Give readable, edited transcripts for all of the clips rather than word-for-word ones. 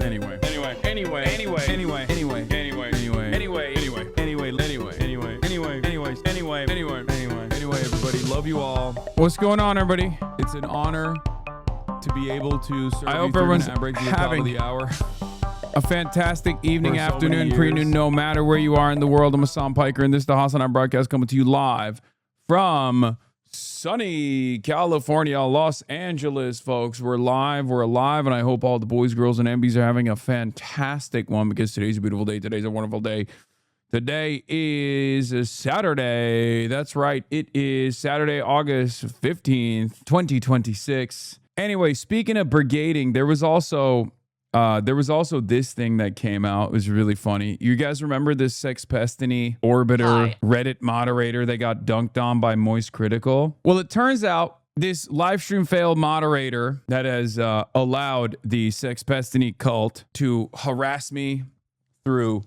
Anyway, everybody, love you all. What's going on, everybody? It's an honor to be able to serve. I hope everyone's having the hour. A fantastic evening, afternoon, pre-noon, no matter where you are in the world. I'm Hasan Piker, and this is the HasanDaily broadcast coming to you live from sunny California, Los Angeles, folks. We're live, and I hope all the boys, girls, and MBs are having a fantastic one because today's a beautiful day. Today's a wonderful day. Today is Saturday. That's right. It is Saturday, August 15th, 2026. Anyway, speaking of brigading, there was also this thing that came out. It was really funny. You guys remember this Sexpestiny Orbiter Reddit moderator that got dunked on by Moist Critical? Well, it turns out this live stream fail moderator that has allowed the Sexpestiny cult to harass me through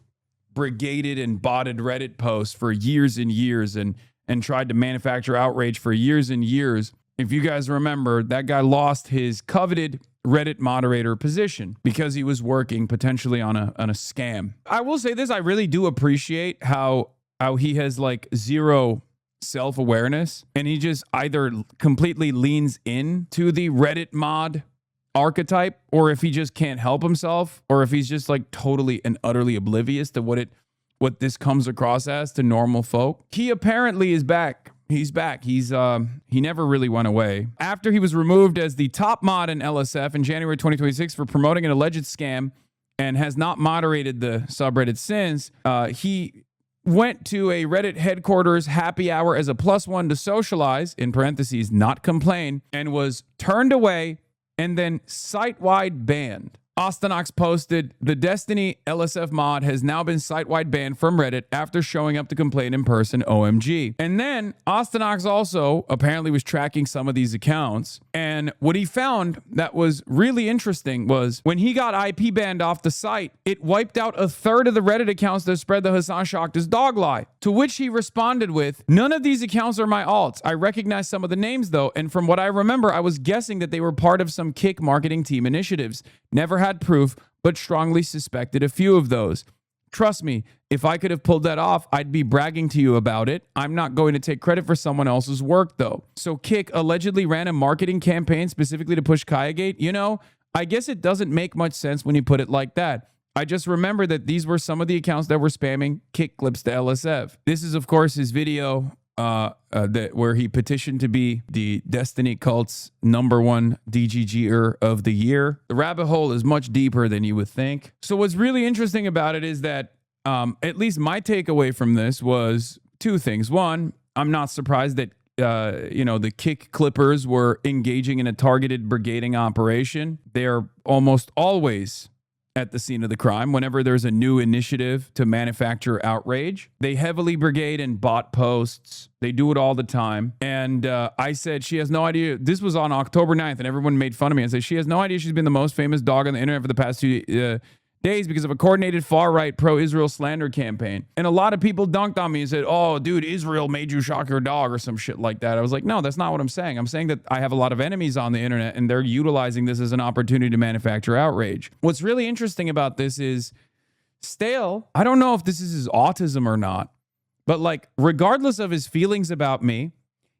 brigaded and botted Reddit posts for years and years and tried to manufacture outrage for years and years. If you guys remember, that guy lost his coveted Reddit moderator position because he was working potentially on a scam. I will say this, I really do appreciate how he has like zero self-awareness, and he just either completely leans into the Reddit mod archetype, or if he just can't help himself, or if he's just like totally and utterly oblivious to what this comes across as to normal folk. He apparently is back. He's back. He never really went away. After he was removed as the top mod in LSF in January 2026 for promoting an alleged scam and has not moderated the subreddit since, he went to a Reddit headquarters happy hour as a +1 to socialize, in parentheses, not complain, and was turned away and then site-wide banned. Ostenox posted, the Destiny LSF mod has now been site-wide banned from Reddit after showing up to complain in person, OMG. And then Ostenox also apparently was tracking some of these accounts. And what he found that was really interesting was when he got IP banned off the site, it wiped out a third of the Reddit accounts that spread the Hasan shocked as dog lie. To which he responded with, none of these accounts are my alts. I recognize some of the names though. And from what I remember, I was guessing that they were part of some Kick marketing team initiatives. Never had proof, but strongly suspected a few of those. Trust me, if I could have pulled that off, I'd be bragging to you about it. I'm not going to take credit for someone else's work, though. So Kick allegedly ran a marketing campaign specifically to push Kayagate. You know, I guess it doesn't make much sense when you put it like that. I just remember that these were some of the accounts that were spamming Kick clips to LSF. This is, of course, his video where he petitioned to be the Destiny cult's #1 DGGer of the year. The rabbit hole is much deeper than you would think. So what's really interesting about it is that at least my takeaway from this was two things. One, I'm not surprised that the Kick clippers were engaging in a targeted brigading operation. They're almost always at the scene of the crime whenever there's a new initiative to manufacture outrage. They heavily brigade and bot posts. They do it all the time. And I said she has no idea. This was on October 9th, and everyone made fun of me and said she has no idea she's been the most famous dog on the internet for the past 2 days because of a coordinated far-right pro-Israel slander campaign. And a lot of people dunked on me and said, oh, dude, Israel made you shock your dog or some shit like that. I was like, no, that's not what I'm saying. I'm saying that I have a lot of enemies on the internet and they're utilizing this as an opportunity to manufacture outrage. What's really interesting about this is Stale, I don't know if this is his autism or not, but like regardless of his feelings about me,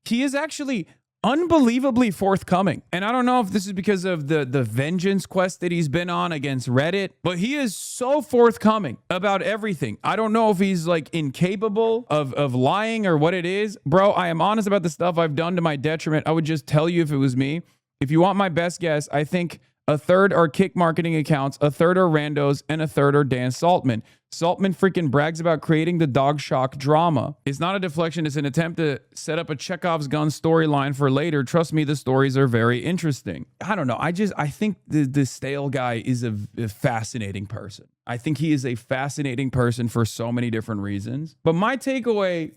he is actually unbelievably forthcoming. And I don't know if this is because of the vengeance quest that he's been on against Reddit, but he is so forthcoming about everything. I don't know if he's like incapable of lying or what it is. Bro, I am honest about the stuff I've done to my detriment. I would just tell you if it was me. If you want my best guess, I think a third are Kick marketing accounts, a third are randos, and a third are Dan Saltman. Saltman freaking brags about creating the dog shock drama. It's not a deflection. It's an attempt to set up a Chekhov's gun storyline for later. Trust me, the stories are very interesting. I don't know. I think the Stale guy is a fascinating person. I think he is a fascinating person for so many different reasons. But my takeaway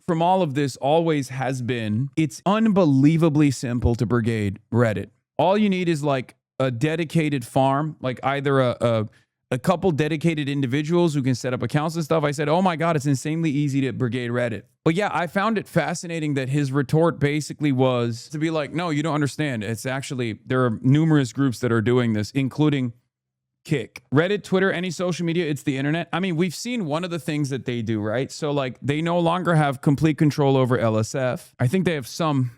from all of this always has been, it's unbelievably simple to brigade Reddit. All you need is like a dedicated farm, like either a couple dedicated individuals who can set up accounts and stuff. I said, oh my God, it's insanely easy to brigade Reddit. But yeah, I found it fascinating that his retort basically was to be like, no, you don't understand. It's actually, there are numerous groups that are doing this, including kick. Reddit, Twitter, any social media, it's the internet. I mean, we've seen one of the things that they do, right? So like they no longer have complete control over LSF. I think they have some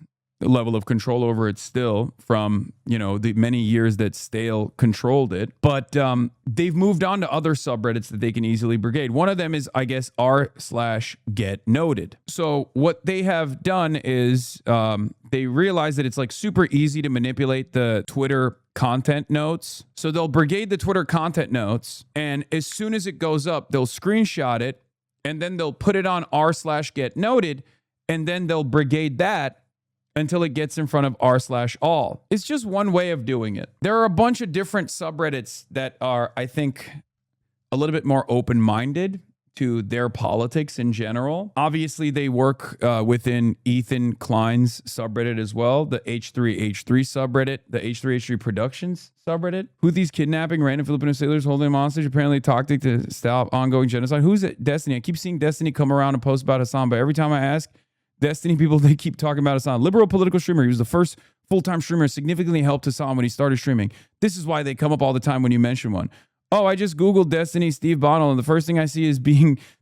level of control over it still from, you know, the many years that Stale controlled it. But they've moved on to other subreddits that they can easily brigade. One of them is, I guess, r/GetNoted. So what they have done is they realize that it's like super easy to manipulate the Twitter content notes. So they'll brigade the Twitter content notes, and as soon as it goes up, they'll screenshot it, and then they'll put it on r/GetNoted, and then they'll brigade that until it gets in front of r/all. It's just one way of doing it. There are a bunch of different subreddits that are, I think, a little bit more open-minded to their politics in general. Obviously, they work within Ethan Klein's subreddit as well, the H3H3 subreddit, the H3H3 Productions subreddit. Houthis kidnapping random Filipino sailors, holding them hostage, apparently tactic to stop ongoing genocide. Who's it? Destiny. I keep seeing Destiny come around and post about Hasan, but every time I ask Destiny people, they keep talking about Hasan. Liberal political streamer. He was the first full-time streamer, significantly helped Hasan when he started streaming. This is why they come up all the time when you mention one. Oh, I just Googled Destiny Steve Bonnell, and the first thing I see is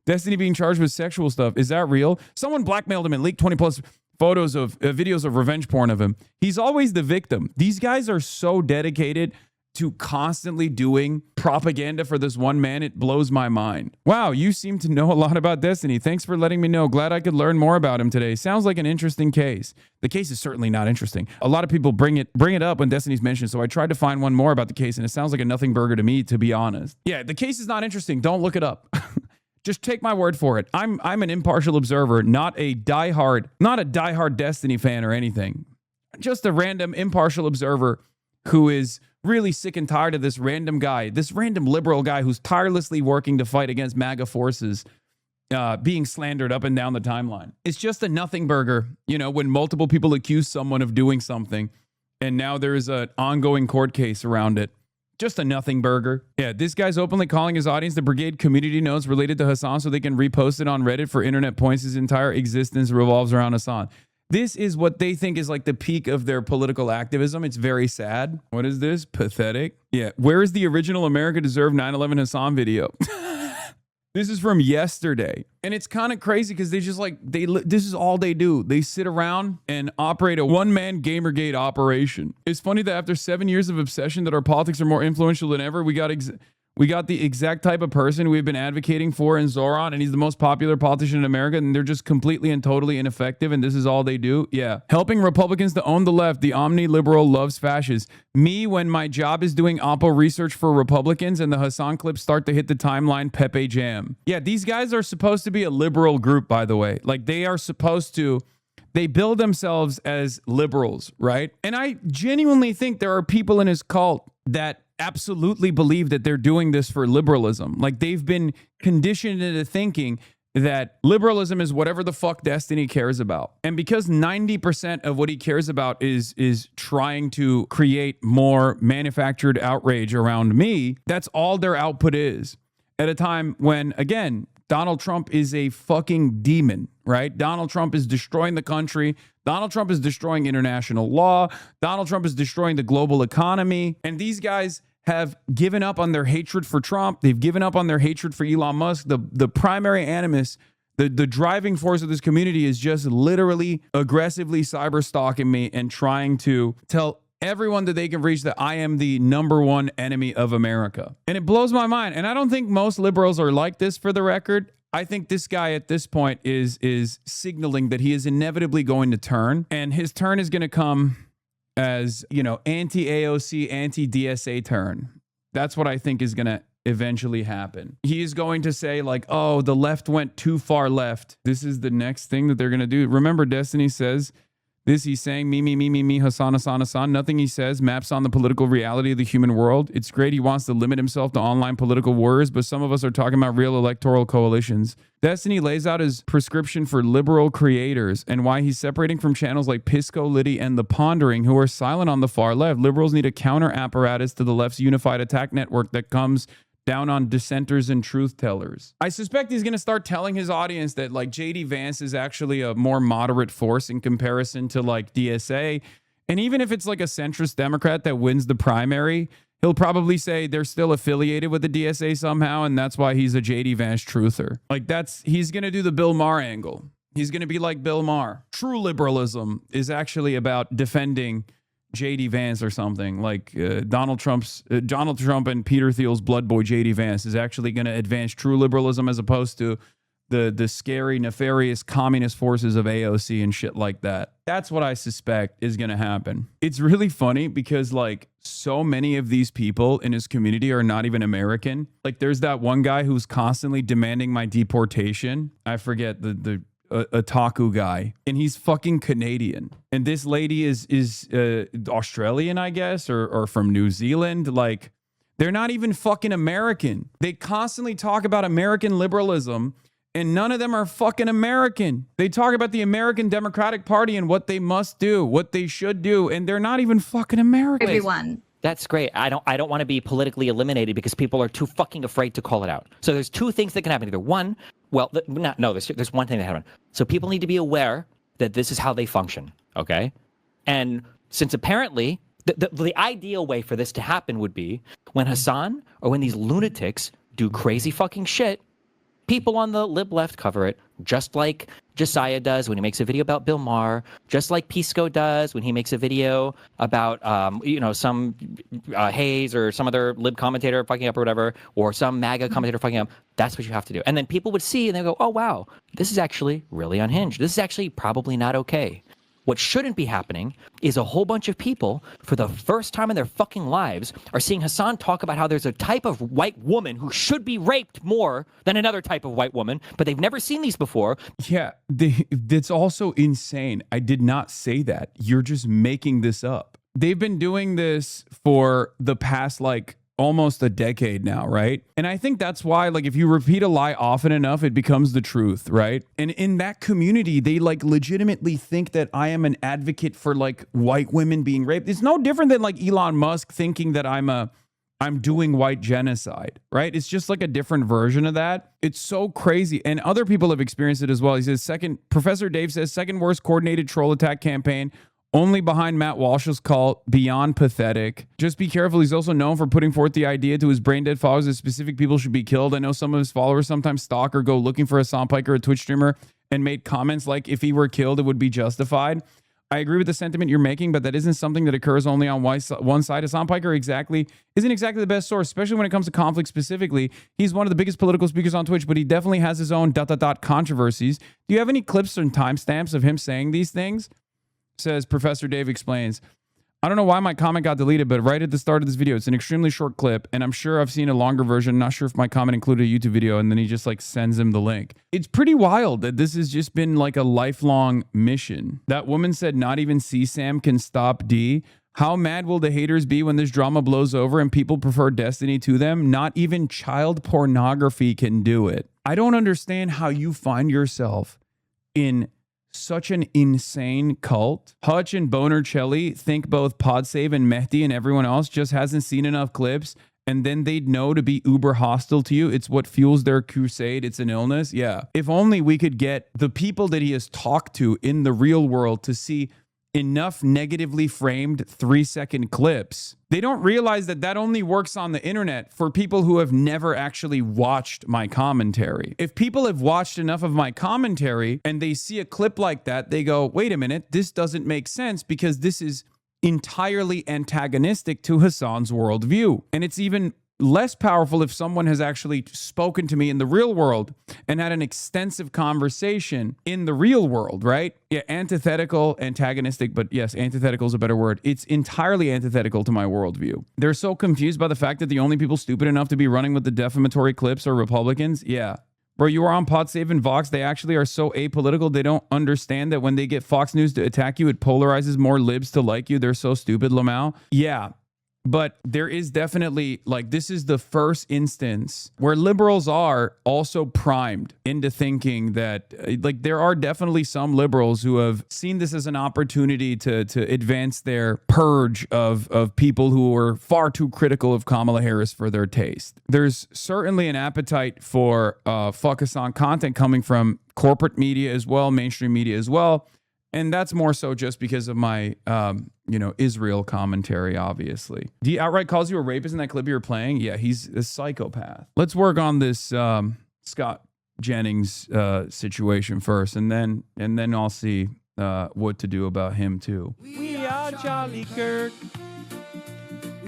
Destiny being charged with sexual stuff. Is that real? Someone blackmailed him and leaked 20 plus photos of videos of revenge porn of him. He's always the victim. These guys are so dedicated to constantly doing propaganda for this one man. It blows my mind. Wow, you seem to know a lot about Destiny. Thanks for letting me know. Glad I could learn more about him today. Sounds like an interesting case. The case is certainly not interesting. A lot of people bring it up when Destiny's mentioned, so I tried to find one more about the case, and it sounds like a nothing burger to me, to be honest. Yeah, the case is not interesting. Don't look it up. Just take my word for it. I'm an impartial observer, not a diehard Destiny fan or anything. Just a random impartial observer who is really sick and tired of this random guy, this random liberal guy who's tirelessly working to fight against MAGA forces, being slandered up and down the timeline. It's just a nothing burger, you know, when multiple people accuse someone of doing something, and now there is an ongoing court case around it. Just a nothing burger. Yeah, this guy's openly calling his audience the brigade community notes related to Hasan so they can repost it on Reddit for internet points. His entire existence revolves around Hasan. This is what they think is like the peak of their political activism. It's very sad. What is this? Pathetic. Yeah. Where is the original America Deserved 9/11 Hasan video? This is from yesterday. And it's kind of crazy because they just like, this is all they do. They sit around and operate a one-man Gamergate operation. It's funny that after 7 years of obsession that our politics are more influential than ever, we got the exact type of person we've been advocating for in Zoran, and he's the most popular politician in America, and they're just completely and totally ineffective, and this is all they do? Yeah. Helping Republicans to own the left, the omni-liberal loves fascists. Me, when my job is doing Oppo research for Republicans and the Hasan clips start to hit the timeline, Pepe Jam. Yeah, these guys are supposed to be a liberal group, by the way. Like, they are supposed to... They build themselves as liberals, right? And I genuinely think there are people in his cult that absolutely believe that they're doing this for liberalism. Like, they've been conditioned into thinking that liberalism is whatever the fuck Destiny cares about. And because 90% of what he cares about is trying to create more manufactured outrage around me, that's all their output is. At a time when, again, Donald Trump is a fucking demon, right? Donald Trump is destroying the country. Donald Trump is destroying international law. Donald Trump is destroying the global economy. And these guys have given up on their hatred for Trump. They've given up on their hatred for Elon Musk. The primary animus, the driving force of this community is just literally aggressively cyber stalking me and trying to tell everyone that they can reach that I am the #1 enemy of America. And it blows my mind. And I don't think most liberals are like this, for the record. I think this guy at this point is signaling that he is inevitably going to turn. And his turn is going to come as, you know, anti-AOC, anti-DSA turn. That's what I think is going to eventually happen. He is going to say like, oh, the left went too far left. This is the next thing that they're going to do. Remember, Destiny says this, he's saying me, Hasan, Hasan, Hasan. Nothing he says maps on the political reality of the human world. It's great he wants to limit himself to online political wars, but some of us are talking about real electoral coalitions. Destiny lays out his prescription for liberal creators and why he's separating from channels like Pisco, Liddy, and The Pondering, who are silent on the far left. Liberals need a counter apparatus to the left's unified attack network that comes down on dissenters and truth tellers. I suspect he's going to start telling his audience that like JD Vance is actually a more moderate force in comparison to like DSA. And even if it's like a centrist Democrat that wins the primary, He'll probably say they're still affiliated with the DSA somehow, and that's why he's a JD Vance truther. Like he's going to do the Bill Maher angle. He's going to be like Bill Maher. True liberalism is actually about defending JD Vance or something. Like Donald Trump and Peter Thiel's blood boy JD Vance is actually going to advance true liberalism as opposed to the scary, nefarious communist forces of AOC and shit like that. That's what I suspect is going to happen. It's really funny because like so many of these people in his community are not even American. Like there's that one guy who's constantly demanding my deportation. I forget the otaku guy, and he's fucking Canadian. And this lady is Australian, I guess, or from New Zealand. Like they're not even fucking American. They constantly talk about American liberalism, and none of them are fucking American. They talk about the American Democratic Party and what they must do, what they should do, and they're not even fucking American. Everyone. That's great. I don't want to be politically eliminated because people are too fucking afraid to call it out. So there's two things that can happen. Either one, there's one thing that happen. So people need to be aware that this is how they function, okay? And since apparently the ideal way for this to happen would be when Hasan or when these lunatics do crazy fucking shit, people on the lib left cover it, just like Josiah does when he makes a video about Bill Maher, just like Pisco does when he makes a video about, some Hayes or some other lib commentator fucking up or whatever, or some MAGA commentator fucking up. That's what you have to do. And then people would see and they go, oh, wow, this is actually really unhinged. This is actually probably not okay. What shouldn't be happening is a whole bunch of people, for the first time in their fucking lives, are seeing Hasan talk about how there's a type of white woman who should be raped more than another type of white woman, but they've never seen these before. Yeah, it's also insane. I did not say that. You're just making this up. They've been doing this for the past, almost a decade now, right? And I think that's why, if you repeat a lie often enough, it becomes the truth, right? And in that community, they legitimately think that I am an advocate for white women being raped. It's no different than Elon Musk thinking that I'm doing white genocide, right? It's just a different version of that. It's so crazy. And other people have experienced it as well. He says, Professor Dave says, second worst coordinated troll attack campaign, only behind Matt Walsh's call, beyond pathetic. Just be careful. He's also known for putting forth the idea to his brain-dead followers that specific people should be killed. I know some of his followers sometimes stalk or go looking for Hasan Piker, a Twitch streamer, and made comments like, if he were killed, it would be justified. I agree with the sentiment you're making, but that isn't something that occurs only on one side. Hasan Piker isn't exactly the best source, especially when it comes to conflict specifically. He's one of the biggest political speakers on Twitch, but he definitely has his own ... controversies. Do you have any clips and timestamps of him saying these things? Says Professor Dave explains, I don't know why my comment got deleted, but right at the start of this video, it's an extremely short clip, and I'm sure I've seen a longer version. Not sure if my comment included a YouTube video, and then he just sends him the link. It's pretty wild that this has just been a lifelong mission. That woman said not even CSAM can stop D. How mad will the haters be when this drama blows over and people prefer Destiny to them? Not even child pornography can do it. I don't understand how you find yourself in such an insane cult. Hutch and Boner Chelly think both Podsave and Mehdi and everyone else just hasn't seen enough clips, and then they'd know to be uber hostile to you. It's what fuels their crusade. It's an illness. Yeah. If only we could get the people that he has talked to in the real world to see enough negatively framed 3-second clips. They don't realize that only works on the internet for people who have never actually watched my commentary. If people have watched enough of my commentary and they see a clip like that, they go, wait a minute, this doesn't make sense because this is entirely antagonistic to Hasan's worldview. And it's even less powerful if someone has actually spoken to me in the real world and had an extensive conversation in the real world, right? Yeah, antithetical, antagonistic, but yes, antithetical is a better word. It's entirely antithetical to my worldview. They're so confused by the fact that the only people stupid enough to be running with the defamatory clips are Republicans. Yeah. Bro, you are on Podsave and Vox. They actually are so apolitical, they don't understand that when they get Fox News to attack you, it polarizes more libs to like you. They're so stupid, Lamau. Yeah. But there is definitely, this is the first instance where liberals are also primed into thinking that, there are definitely some liberals who have seen this as an opportunity to advance their purge of people who are far too critical of Kamala Harris for their taste. There's certainly an appetite for fuck Hasan content coming from corporate media as well, mainstream media as well. And that's more so just because of my, Israel commentary, obviously. He outright calls you a rapist in that clip you were playing? Yeah, he's a psychopath. Let's work on this Scott Jennings situation first, and then I'll see what to do about him, too. We are Charlie Kirk.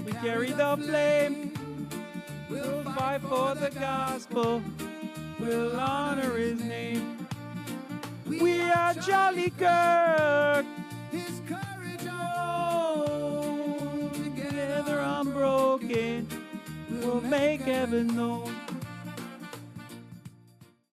We carry the flame. We'll fight for the gospel. We'll honor his name. We are Charlie Kirk. His courage on. Together unbroken. We'll make heaven known.